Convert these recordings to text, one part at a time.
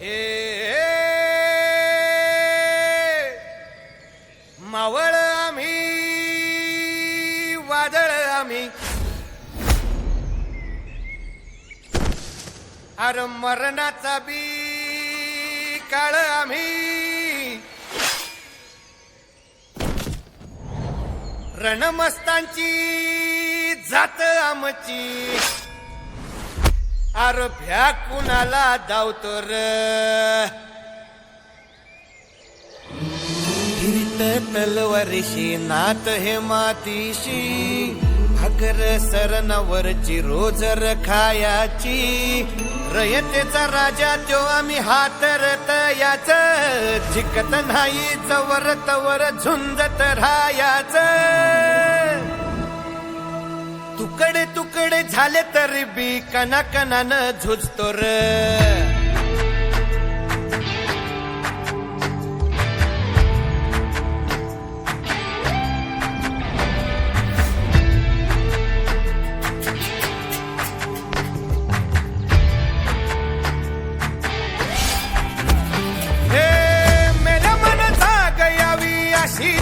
हे मावळ आम्ही वादळ आम्ही अरे मरणाचा बी काळ आम्ही रणमस्तांची जात आमची अरे भ्या कुणाला धावतो र हिरीत तलवारीशी नात हे मातीशी भाकर सरणावरची रोजर खायाची रयतेचा राजा त्यो आम्ही हातरत याच झिकत नाही जवर तवर झुंजत राहायाच तुकडे तुकडे झाले तरी बी कणाकणानं झुजतो र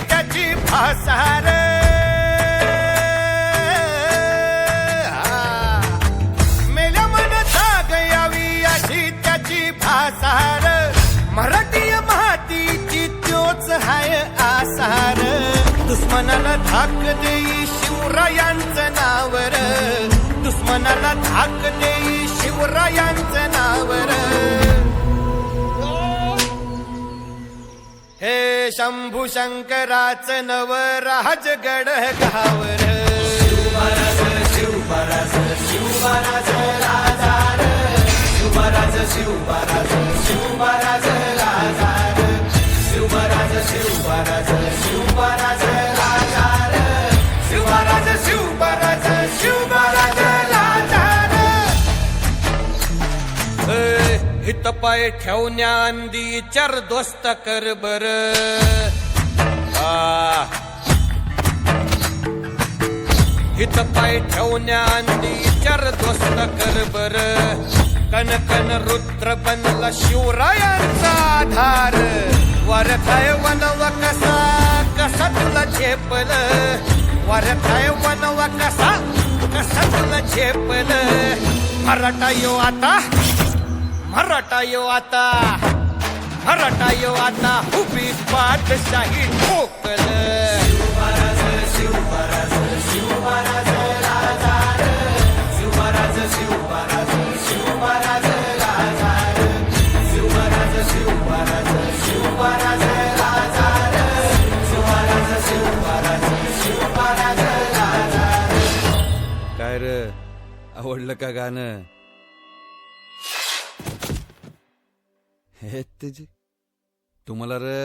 त्याची भासार मेल्या मन जाग यावी अशी त्याची भासार मराठी मातीची त्योच हाय आसार दुश्मनाला धाक देई शिवरायांचं नावर दुश्मनाला धाक देई शिवरायांचं नावर हे शंभू शंकराचं नव राजगड गावर शिवराज शिवराज शिवराज राजार शिवराज शिवराज शिवराज राजार शिवराज शिवराज शिवराज राजार शिवराज शिवराज शिवराज राजार हित पाय ठेवण्या अंदी चर दोस्त कर बर हित पाय ठेवण्या अंदी चर दोस्त कर बर कन कन रुद्र बनला शिवरायांचा आधार वरखाय वनवा कसा कसा तुला झेपल वरखाय वनवा कसा कसा तुला झेपल मराठा यो आता मराठा यो आता मराठा यो आता उभी पाठशाही ठोकल शिवराज शिवराज शिवराज राजार शिवराज शिवराज शिवराज राजार शिवराज शिवराज शिवराज राजार शिवराज शिवराज शिवराज राजार काय रे आवडलं का गाणं हे तुझी तुम्हाला रे